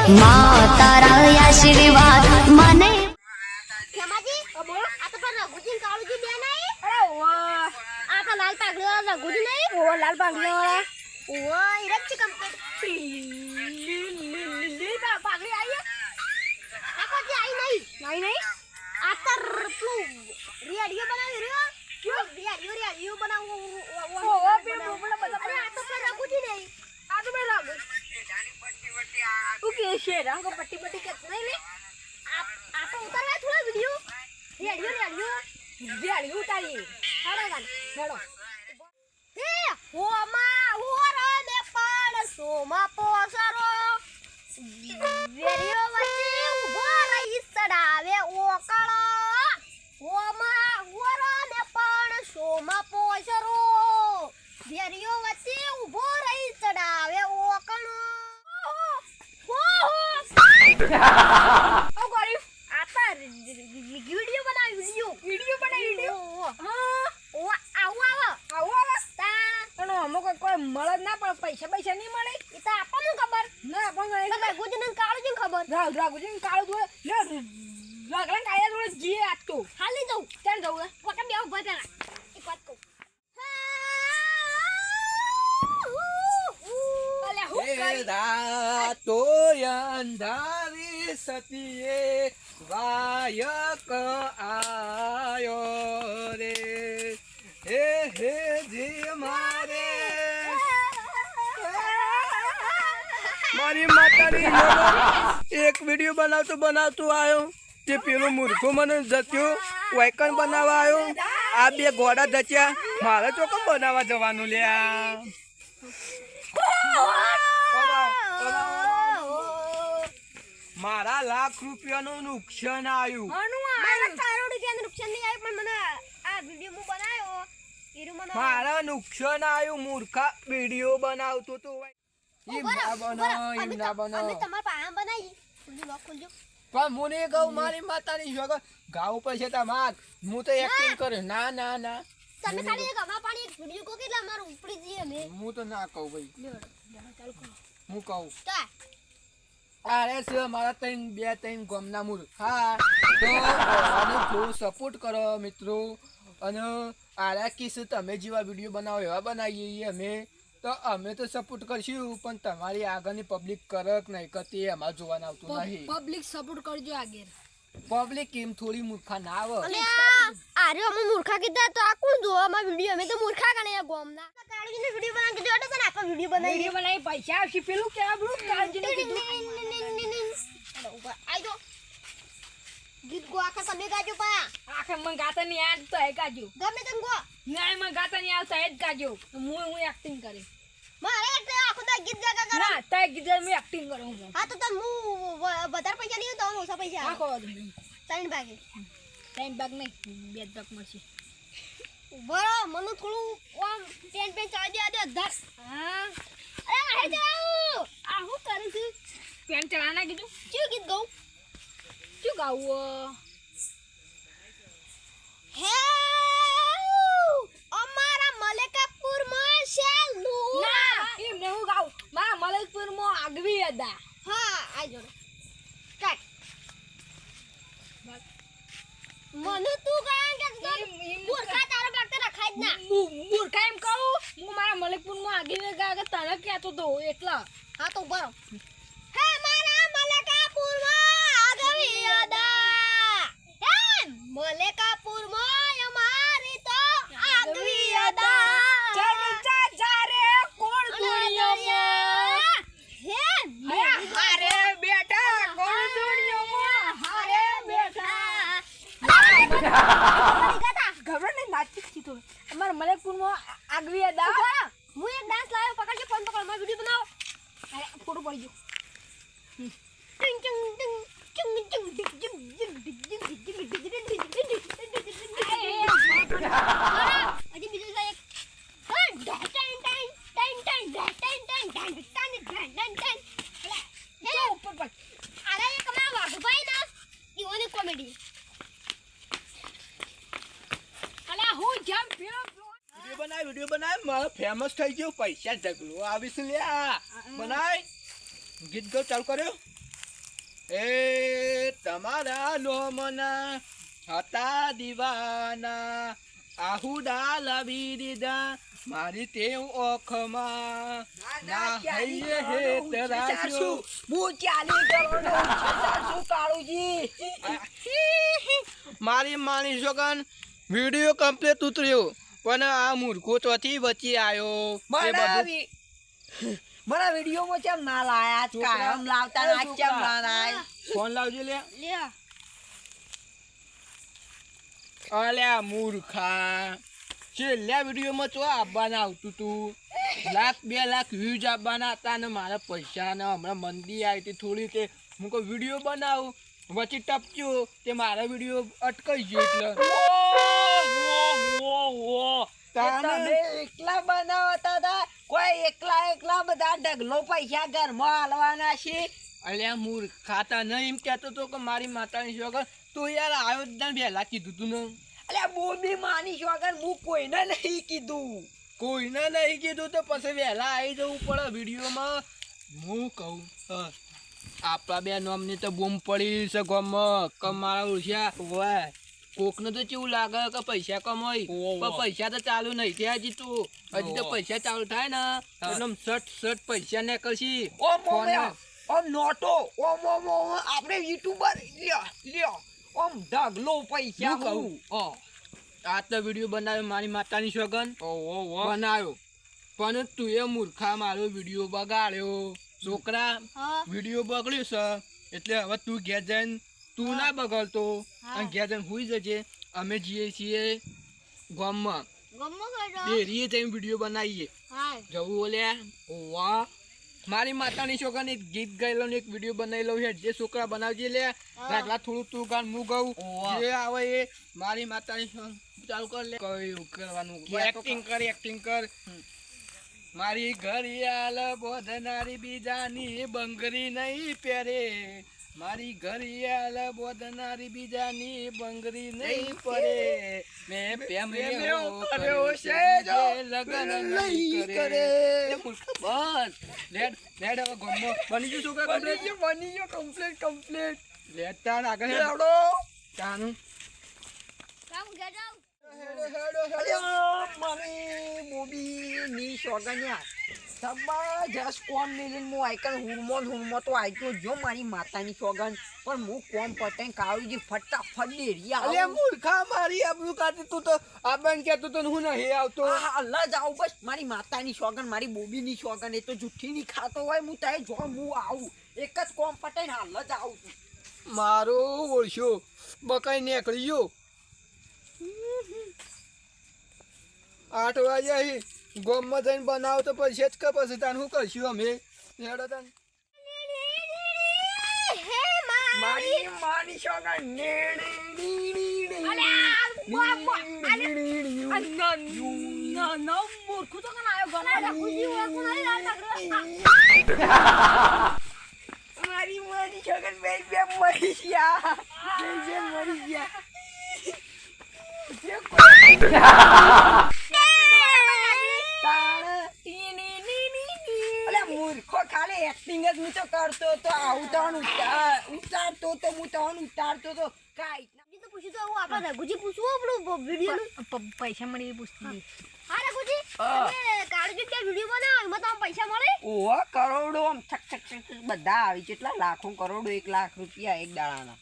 માતારા આશીર્વાદ મને ખેમાજી આ તો પર રઘુજી કાળુજી બે નહીં અરે ઓ આ તો લાલ પાઘડી વાળા રઘુજી નહીં ઓ લાલ પાઘડી વાળા ઓ ઇરજ કંપની પાઘડી આવી આ કોઈ આવી નહીં આ તર પેલું રેડિયો બનાવી રહ્યો ક્યો રેડિયો બનાવો ઓ બે બોબડા બધા આ તો પર રઘુજી નહીં આ તો મેં લાગુ ઓકે શેર આંગો પટ્ટી પટ્ટી કે નહીં લે આ તો ઉતારવા થોડા વિડિયો રેડિયો ઉતારી હાડો ગાન હેડો એ હોમા હોરો ને પાડ સોમા પોસરો રેડિયો વચ્ચે ઉભો રહી સડાવે ઓકળો હોમા હોરો ને પાડ સોમા પોસરો રેડિયો વચ્ચે ઉભો રહી સડાવે ઓકળો ઓ ગોરી આતા વિડિયો બનાવી હા ઓ આવો તા પણ અમો કોઈ મળે ના પણ પૈસા નહીં મળે એ તો આપણને ખબર ના આપણને ખબર ગુજન કાળુજી ખબર ગુજન કાળુ જો લે લાગલા કાયા જોડે જી આતો હાલી જાઉં ચાલ જાઉં પોતા બે ઉભા પેલા એક વાત કહું રાતો અંધારી સતીએ વાયક આયો રે હે જી મારે મારી માતાની એક વિડિયો બનાવતો આવ્યો તે પેલો મૂર્ખો મને જત્યો વાયકન બનાવવા આવ્યો આ બે ઘોડા જચ્યા મારે તો કેમ બનાવવા જવાનું લ્યા મારા લાખ રૂપિયાનું નુકસાન આવ્યું મારા કરોડ રૂપિયાનું નુકસાન નહીં આવ્યું પણ મને આ વિડિયો હું બનાવ્યો ઈરુ મને મારા નુકસાન આવ્યું મૂર્ખા વિડિયો બનાવતો તો એમ ના બનાવ અમે તમાર પાહા બનાવી ખુલજો પણ મુને ગૌ મારી માતાની જોગર ગાવ પૈસા તમાર હું તો એક્ટિંગ કર્યો ના તમે ખાલી એક અમાર પાણી એક વિડિયો કો કેટલા માર ઉપડી જઈએ મે હું તો ના કહું ભાઈ ચાલુ કરો હું કહું તા અરે સર મારા ત્રણ ગોમના મૂર્ખા તો આને થોડું સપોર્ટ કરો મિત્રો અને આરા કિસ તમે જેવા વિડીયો બનાવો એવા બનાવીએ અમે તો સપોર્ટ કરશું પણ તમારી આગળની પબ્લિક કરે કે નહીં કરતી એ અમારે જોવાનું આવતું નહીં પબ્લિક સપોર્ટ કરજો આગળ પબ્લિક કેમ થોડી મૂર્ખા ના આવે અલે આરે અમે મૂર્ખા કીધા તો આ કોણ જો અમાર વિડિયો અમે તો મૂર્ખા ગણે ગોમના કાળજીનો વિડિયો બનાવી દીધો તો આખો વિડિયો બનાવી પૈસા આવશે પેલું કે આપણું કાળજીનો કીધું આઈ જો ગીત ગો આખા તમે ગાજો પા આખા મન ગાતા ની યાદ તો હે ગાજો ગમે તેમ ગો ના મન ગાતા ની આવતા હે જ ગાજો હું એક્ટિંગ કરી મારે એટલે આખો તો ગીત ગાગા કરો ના તા ગીત મે એક્ટિંગ કરું હું હા તો તમ હું વધારે પૈસા નહીં તો ઓછા પૈસા આખો ત્રણ ભાગ નહીં બે ભાગ મળશે બરો મને થોડું ઓમ પેન ચાલી દે અધર હા અરે હે જાવ આ હું કરું છું પેન ચલાના કીધું ક્યું ગીત ગાઉં ક્યું ગાઉં હે અમારા મલેકાપુર માં શેલું ના એમ ને હું ગાઉં મારા મલેકપુર માં આગવી હતા હા આ જોડે કાટ મને તું ગાંગ કે મૂર્ખા તારો ભાગ તો રખાય જ ના મૂર્ખા એમ કહું હું મારા મલેકપુર માં આગવી ગા તને કહેતો તો એટલા હા તો બરો હે મારા મલેકાપુર માં આગવી હતા હે મલેકાપુર માં અમારી તો આગવી હતા ચર્ચા જારે કોણ દુનિયામાં હે હારે બેટા કોણ દુનિયામાં હારે બેટા ઘબરો ને નાચી કીધો અમાર મલેકપુરમાં આગવી હતા હું એક ડાન્સ લાવ્યો પકડજો ફોન પકડ મારો વિડિયો બનાવો અરે ફોટો પડી ગયો ટિંગ ટિંગ ટિંગ ટિંગ ટિંગ ટિંગ ટિંગ અજી બીજો એક કોમેડી અલા હું જમ વિડિયો બનાય મારે ફેમસ થઈ ગયો પૈસા ઢગલો આવીશ લે બનાય ગીત ગો ચાલુ કર્યો એ તમારા લોમના હતા દીવાના આહુડા લાવી દીધા મારી તેવ ઓખમાં ના હૈયે હે તરાશો હું 40 કરોડનો કાળુજી મારી માની છોકન વિડિયો કમ્પ્લીટ ઉતર્યો પણ આ મૂર્ખો ચોથી વચ્ચે આવ્યો એ બધું મારા વિડીયોમાં કેમ ના લાયા કાયમ લાવતા ના કેમ ના લાય ફોન લાવજો લે લે અલ્યા મૂર્ખા છેલ્લા વિડીયોમાં તો આપવાના આવતું તું 1,00,000 2 લાખ વ્યૂઝ આપવાના હતા ને મારા પૈસા ને હમણાં મંદી આવી હતી થોડી તે હું કોઈ વિડીયો બનાવું વચ્ચે ટપક્યો તે મારા વિડીયો અટકાઈ ગયો એટલે તમે એકલા બનાવતા હતા કોઈ એકલા બધા ઢગલો પૈસા ઘરમાં હાલવાના છે અલ્યા મૂર્ખા તા નહીં એમ કહેતો તો કે મારી માતાની છોકર તો યાર આવ્યો જ ના વહેલા કીધું તું ને અલ્યા બોબી માની વગર હું કોઈને નહીં કીધું કોઈને નહીં કીધું તો પછી વહેલા આવી જવું પડે વિડીયોમાં હું કહું આપણા બે નામની તો બૂમ પડી છે ગામમાં કે મારા ઓળખ્યા હોય કોકને તો કેવું લાગે કે પૈસા કમાય પણ પૈસા તો ચાલુ નહીં થયા હજી તું હજી તો પૈસા ચાલુ થાય ને એટલે સટ પૈસા ને કરશી ઓમ નોટો ઓમ આપણે યુટ્યુબર લ્યો ઓમ ઢગલો પૈસા હું કહું આ તો વિડીયો બનાવ્યો મારી માતાની સોગન બનાવ્યો પણ તું એ મૂર્ખા મારો વિડીયો બગાડ્યો છોકરા વિડીયો બગડ્યો છે એટલે હવે તું ઘેર જઈને તું ના બગડતો અને ઘેર જઈને હુઈ જજે અમે જઈએ છીએ ગામમાં ડેરીએ જઈને વિડીયો બનાવીએ જવું ઓલ્યા વાહ મારી માતાની છોકરાને એક ગીત ગાયેલો ને એક વિડીયો બનાવેલો છે જે છોકરા બનાવજે લે રાખલા થોડું તું ગાન હું ગાઉં જે આવે એ મારી માતાની ચાલુ કર લે કયું કરવાનું એક્ટિંગ કર મારી ઘરિયાળ બોધનારી બીજાની બંગરી નહીં પહેરે મારી ઘરિયાળ બોધનારી બીજાની બંગરી નહીં પડે મેં પ્રેમ કર્યો છે જો લગન નહીં કરે બસ લેડ હવે ગમો બની ગયું છોકરા બની ગયો કમ્પ્લીટ લેડ તાન આગળ હેડો તાનું કામ ગજાવ મારી બોબી ની સોગન્યા જબરજસ્ત કોમ મિલીન હું આઈકન હુરમો તો આઈતો જો મારી માતાની સોગન પણ હું કોમ પટાઈ કાળુજી ફટાફટ ડેરી અલે મૂર્ખા મારી આબરૂ કાઢી તું તો આબન કેતો તો હું નહીં આવતો અલ્લા જાવ બસ મારી માતાની સોગન મારી બોબીની સોગન એ તો જુઠ્ઠી ની ખાતો હોય હું તાય જો હું આવું એક જ કોમ પટાઈને હાલ જ આવું છું મારો ઓળશો બકાઈ નીકળી ગયો 8 વાગ્યા ગોમમાં જઈને બનાવ તો પછી જ કે પછી તાન શું કરશું અમે હેડો તાન મારી માની સોગન મૂર્ખું તો કન આયો ગનો ખુશી હોય કોણ મારી માની સોગન બે મરી ગયા મૂર્ખો ખાલી એક્ટિંગ જ હું તો કરતો તો આવું તો ઉતારતો તો હું તો ઉતારતો તો કાઈ તો પૂછ્યું તો હું આપણે રઘુજી પૂછવું આપણું વિડીયો પૈસા મળી પૂછતી હા રઘુજી તમે કાળજી કે વિડીયો બનાવો એમાં તમને પૈસા મળે ઓહો કરોડો આમ છક બધા આવી કેટલા લાખો કરોડો 1 લાખ રૂપિયા એક દાડાના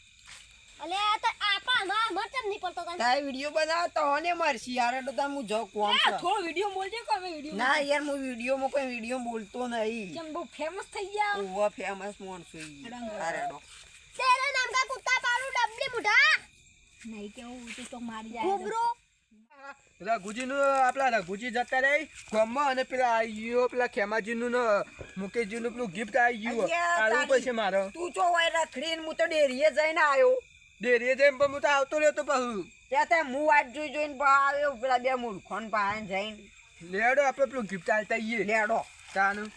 અલે તો આપા માં ચમ નહીં પડતો તને તાય વિડિયો બનાવ તો હોને મરસી યાર તો તમે હું જો કોમ છે થોડો વિડીયો બોલજે કે અમે વિડીયો ના યાર હું વિડીયોમાં કોઈ વિડીયો બોલતો નહીં કેમ બહુ ફેમસ થઈ ગયા ઓહો ફેમસ મોણસો ઈ અરેડો તેરા નામ કા કુત્તા પાડું ડબલી મુઢા નહીં કેવું તો મારી જાય ગોબરો રઘુજીનું આપણા રઘુજી જતા રહી ગામમાં અને પેલા આવી ગયો પેલા ખેમાજીનું ને મુકેશજીનું પેલું ગિફ્ટ આવી ગયું આવું પછી મારો તું ચો હોય રખડીને હું તો ડેરીએ જઈને આવ્યો ડેરીએ જઈને પણ હું તો આવતો રહ્યો તો પાછું ત્યાં હું વાટ જોઈને આવ્યો પેલા બે મૂર્ખોન પાસે જઈને લેડો આપણે પેલું ગિફ્ટ આલતા આવીએ લેડો તાનું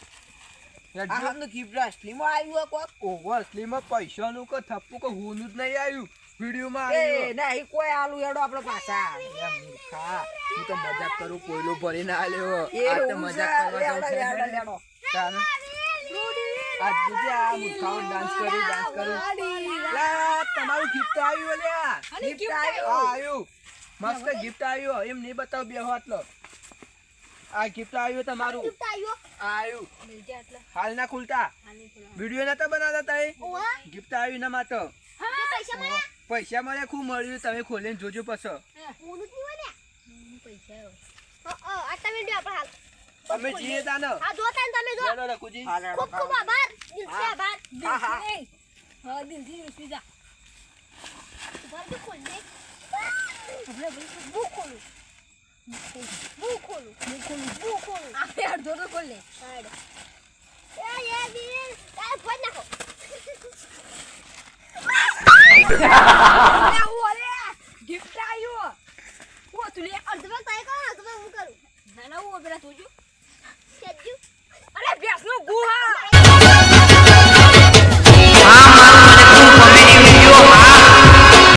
ગિફ્ટ અસલીમાં આવ્યું કોક ઓહો અસલીમાં પૈસાનું કે થપ્પું કે હુંનું જ નહીં આવ્યું વિડીયોમાં એ આવ્યું નહીં કોઈ આલુ હેડો આપણે પાછા મૂર્ખા હું તો મજાક કરું કોયલો ભરીને આલ્યો એ આ તો મજાક કરવા લેડો જાઉં લેડો તાનું આ જોજે આ મૂર્ખાઓ ડાન્સ કરી લા તમારું ગિફ્ટ આવ્યું લ્યા અને ગિફ્ટ gift આવ્યું મસ્ત ગિફ્ટ આવ્યું એમ નહીં બતાવ બે હાથલો આ ગિફ્ટ આવ્યું તમારું ગિફ્ટ આવ્યો આવ્યું મિલજે આટલા હાલ ના ખુલતા આની ખોલા વિડિયો નતા બનાવતા તઈ ઓવા ગિફ્ટ આવ્યું ના માતો હા પૈસા મળ્યા પૈસા મળે ખૂબ મળ્યું તમે ખોલીને જોજો પછી ઓનું જ નહીં હોય પૈસા આ તમે લ્યો આપણે હાલ તમે જીએ તાને આ જો તાન તમે જો ચાલો રખુજી ખૂબ ખૂબ આભાર દિલથી આભાર હા, હા. હા દિલથી સીધા ખોલ દે આપણે બુક ખોલું આપણે અડધો તો ખોલ લે એ વીર તારે ફોન નાખો ગિફ્ટ આવ્યો ઓ તું લે અડધો તારે કરો અડધો હું કરું ના ના હું પેલા તું જો